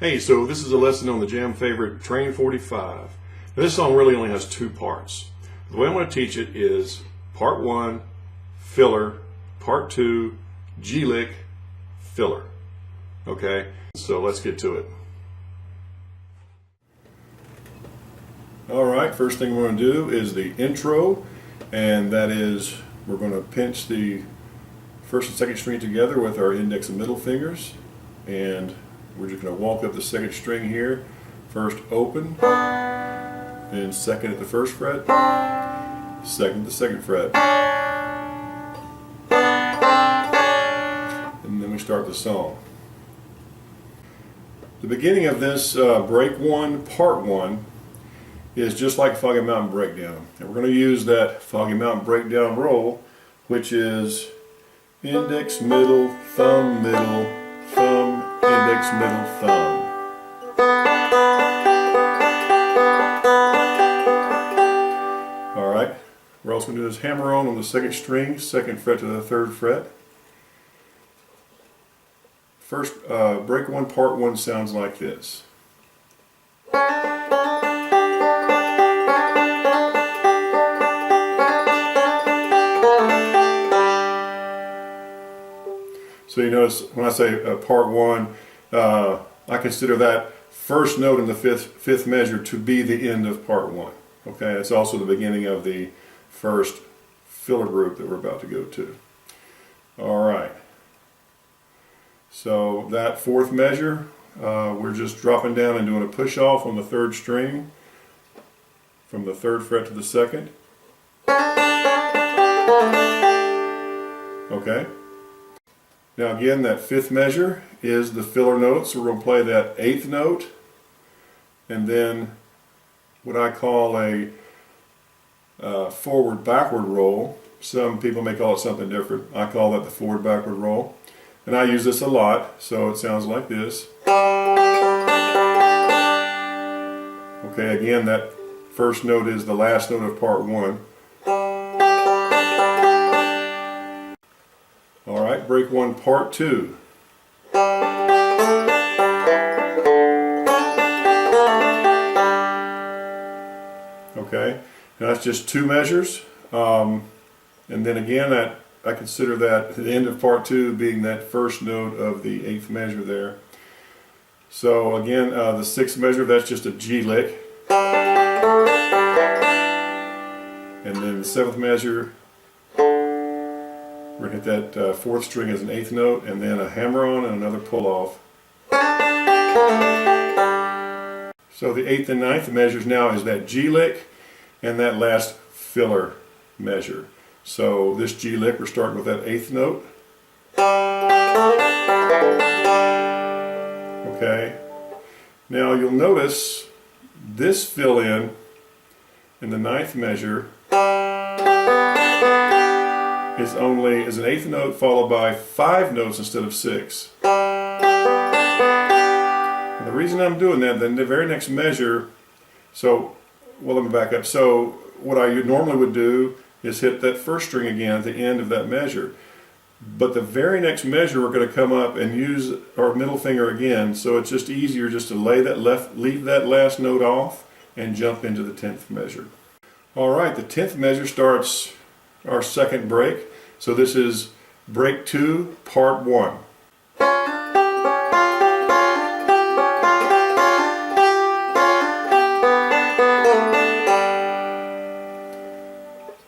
Hey, so this is a lesson on the jam favorite Train 45. Now, this song really only has two parts. The way I'm going to teach it is part 1, filler, part 2, G-lick, filler. Okay, so let's get to it. Alright, first thing we're going to do is the intro, and that is we're going to pinch the first and second string together with our index and middle fingers, and we're just going to walk up the second string here. First open, then second at the first fret, second at the second fret, and then we start the song. The beginning of this break 1, part 1 is just like Foggy Mountain Breakdown, and we're going to use that Foggy Mountain Breakdown roll, which is index, middle, thumb, index, middle, thumb. Alright, we're also going to do this hammer on the second string, second fret to the third fret. First, break 1, part 1 sounds like this. So you notice when I say part 1, I consider that first note in the fifth measure to be the end of part 1. Okay, it's also the beginning of the first filler group that we're about to go to. All right. So that fourth measure, we're just dropping down and doing a push off on the third string from the third fret to the second. Okay. Now again, that fifth measure is the filler note, so we're going to play that eighth note, and then what I call a forward-backward roll. Some people may call it something different. I call that the forward-backward roll, and I use this a lot, so it sounds like this. Okay, again, that first note is the last note of part 1. Alright, break 1, part 2. Okay, now that's just 2 measures, and then again I consider that the end of part 2 being that first note of the 8th measure there. So again, the 6th measure, that's just a G-lick, and then the 7th measure, we're going to hit that 4th string as an 8th note, and then a hammer on and another pull off. So the 8th and 9th measures now is that G-lick and that last filler measure. So this G-lick, we're starting with that 8th note. Okay. Now you'll notice this fill in the 9th measure is an 8th note followed by 5 notes instead of 6. And the reason I'm doing that, then the very next measure, let me back up. So what I normally would do is hit that first string again at the end of that measure. But the very next measure we're going to come up and use our middle finger again, so it's just easier just to leave that last note off and jump into the 10th measure. Alright, the 10th measure starts our second break. So this is break 2, part 1.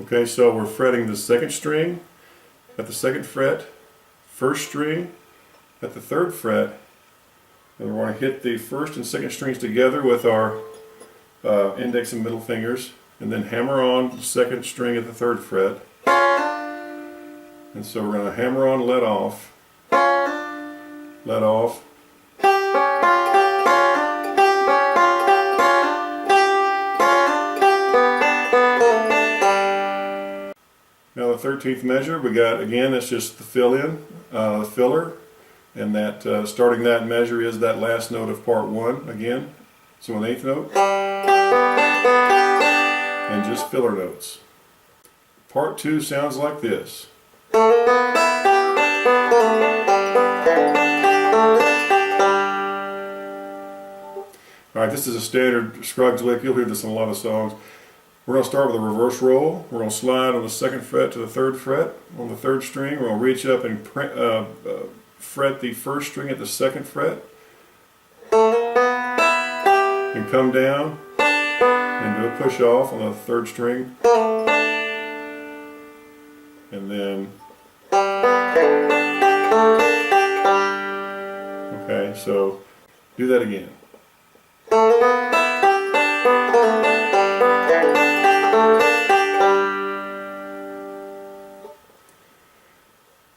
Okay, so we're fretting the second string at the second fret, first string at the third fret, and we're going to hit the first and second strings together with our index and middle fingers, and then hammer on the second string at the third fret. And so we're going to hammer on, let off, let off. Now the 13th measure, we got, again, that's just the fill-in, the filler, and that starting that measure is that last note of part 1 again, so an 8th note, and just filler notes. Part 2 sounds like this. Alright, this is a standard Scruggs lick. You'll hear this in a lot of songs. We're going to start with a reverse roll. We're going to slide on the 2nd fret to the 3rd fret on the 3rd string. We're going to reach up and fret the 1st string at the 2nd fret. And come down and do a push off on the 3rd string. And then, okay, so do that again.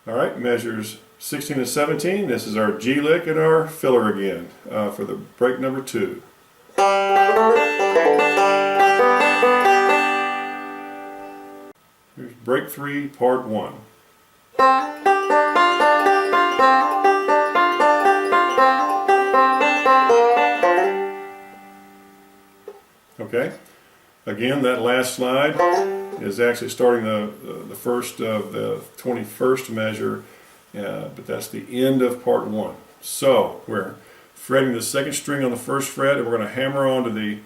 Alright, measures 16 and 17. This is our G lick and our filler again for the break number 2. Here's break 3, part 1. Okay, again that last slide is actually starting the first of the 21st measure, but that's the end of part 1. So we're fretting the 2nd string on the 1st fret, and we're going to hammer on to the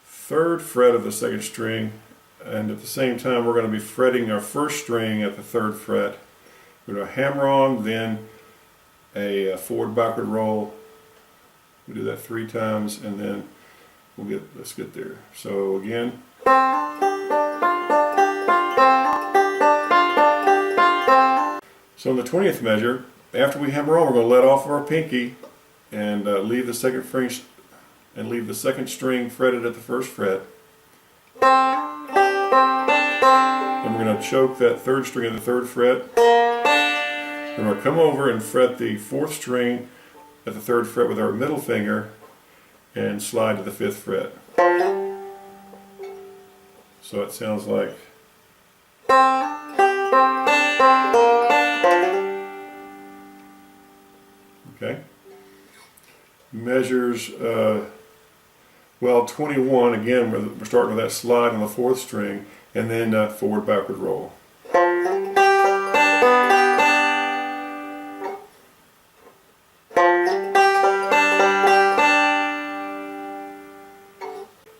3rd fret of the 2nd string, and at the same time we're going to be fretting our 1st string at the 3rd fret. We're going to hammer on, then a forward backward roll. We do that 3 times, and then let's get there. So again. So in the 20th measure, after we hammer on, we're going to let off of our pinky and leave the 2nd string fretted at the 1st fret. Then we're going to choke that 3rd string at the 3rd fret. Then we're going to come over and fret the 4th string at the 3rd fret with our middle finger and slide to the 5th fret. So it sounds like. Okay. Measures, well, 21, again, we're starting with that slide on the 4th string, and then forward backward roll.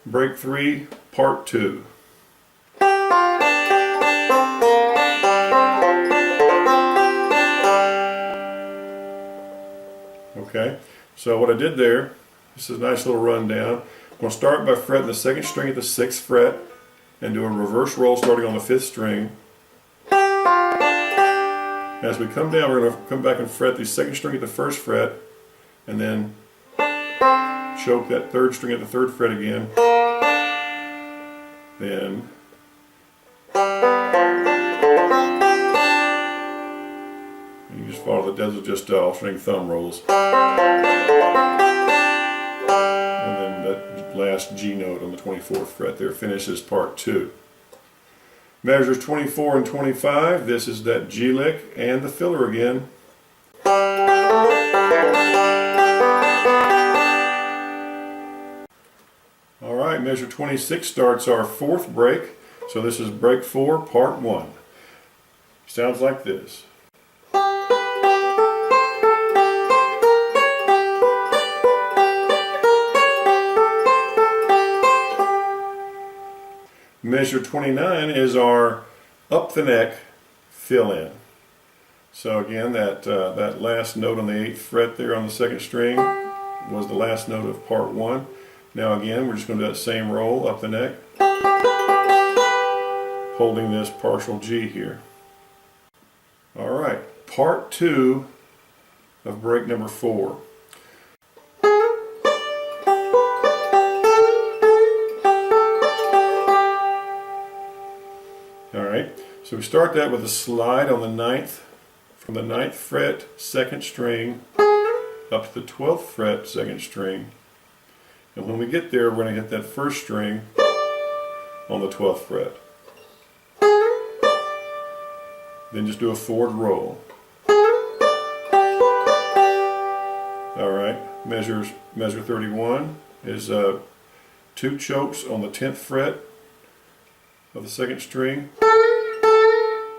Break 3, part 2. Okay, so what I did there, this is a nice little rundown. I'm going to start by fretting the 2nd string at the 6th fret and do a reverse roll starting on the 5th string. As we come down, we're going to come back and fret the 2nd string at the 1st fret and then choke that 3rd string at the 3rd fret again. Then you just follow the those are just alternating thumb rolls. And then that last G note on the 24th fret there finishes part 2. Measures 24 and 25, this is that G lick and the filler again. Alright, measure 26 starts our 4th break. So this is break 4, part 1. Sounds like this. Measure 29 is our up the neck fill in. So again, that last note on the 8th fret there on the 2nd string was the last note of part 1. Now again, we're just going to do that same roll up the neck, holding this partial G here. Alright, part 2 of break number 4. Alright, so we start that with a slide on the 9th, from the 9th fret, 2nd string, up to the 12th fret, 2nd string. And when we get there, we're going to hit that 1st string on the 12th fret. Then just do a forward roll. Alright, measure 31 is 2 chokes on the 10th fret of the 2nd string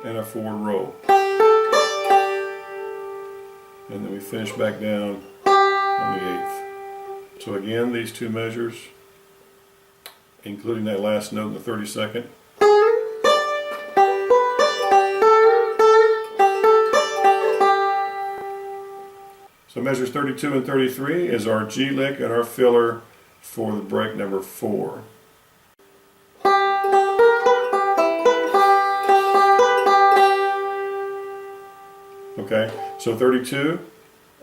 and a forward roll. And then we finish back down on the 8th. So again, these two measures, including that last note in the 32nd. So measures 32 and 33 is our G lick and our filler for the break number 4. Okay, so 32,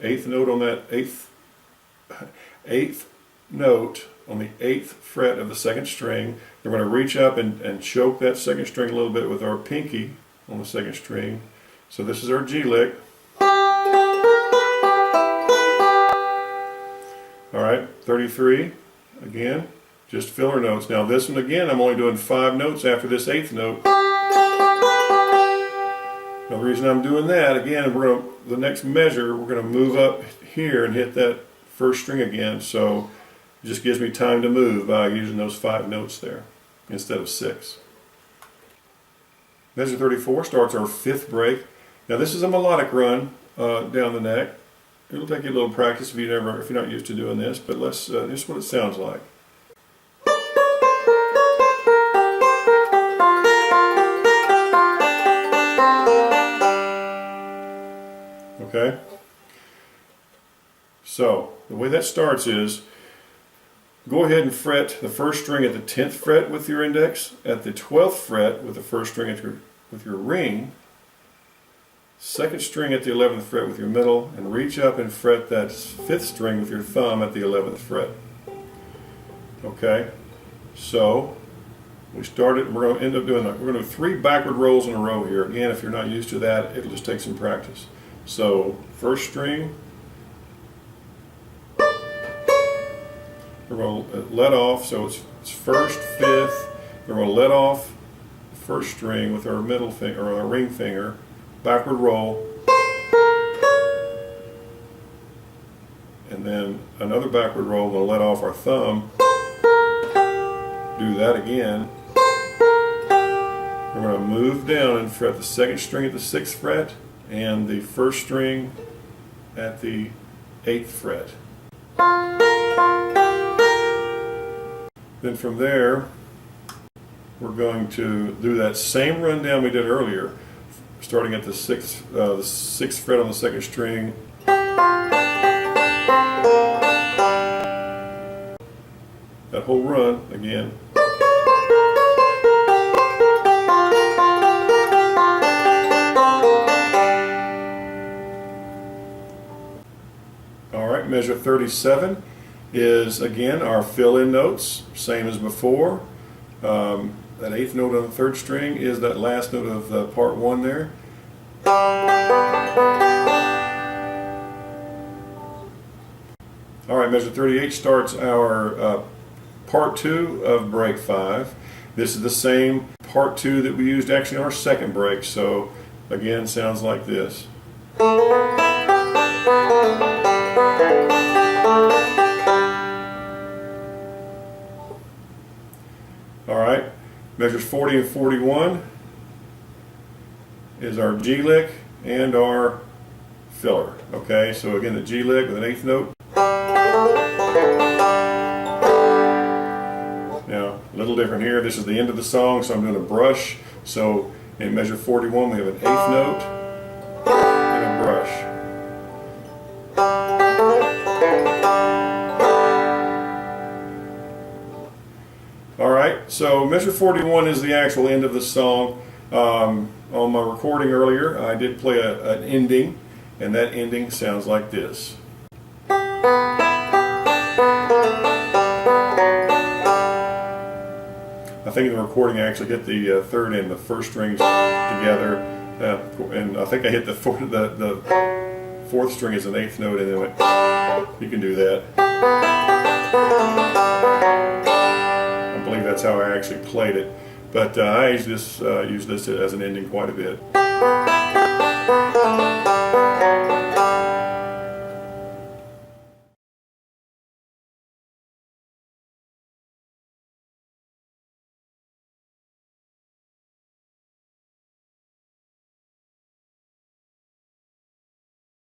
eighth note on that eighth note on the 8th fret of the 2nd string. We're going to reach up and choke that 2nd string a little bit with our pinky on the 2nd string. So this is our G lick. Alright, 33, again, just filler notes. Now this one again, I'm only doing 5 notes after this 8th note. Now the reason I'm doing that, again, the next measure, we're going to move up here and hit that 1st string again, so it just gives me time to move by using those 5 notes there instead of 6. Measure 34 starts our 5th break. Now this is a melodic run down the neck. It'll take you a little practice if you're not used to doing this, but this is what it sounds like. Okay? So, the way that starts is, go ahead and fret the 1st string at the 10th fret with your index, at the 12th fret with the 1st string with your ring, 2nd string at the 11th fret with your middle, and reach up and fret that 5th string with your thumb at the 11th fret. Okay? So, we started, we're going to end up doing that. We're going to do 3 backward rolls in a row here. Again, if you're not used to that, it'll just take some practice. So, 1st string, we're going to let off, so it's 1st, 5th, we're going to let off the 1st string with our middle finger, or our ring finger, backward roll, and then another backward roll, we'll let off our thumb, do that again. We're going to move down and fret the 2nd string at the 6th fret, and the 1st string at the 8th fret. Then from there, we're going to do that same rundown we did earlier, starting at the 6th fret on the 2nd string. That whole run again. Alright, measure 37 is again our fill-in notes, same as before. That 8th note on the 3rd string is that last note of part 1 there. Alright, measure 38 starts our part 2 of break 5. This is the same part 2 that we used actually on our 2nd break, so again sounds like this. Alright, measures 40 and 41 is our G lick and our filler. Okay, so again the G lick with an 8th note. Now, a little different here. This is the end of the song, so I'm doing a brush. So in measure 41 we have an 8th note and a brush. Alright, so measure 41 is the actual end of the song. On my recording earlier, I did play an ending, and that ending sounds like this. I think in the recording I actually hit the 3rd and the 1st strings together, and I think I hit the 4th string as an 8th note, and then went, you can do that. I believe that's how I actually played it, but I use this as an ending quite a bit.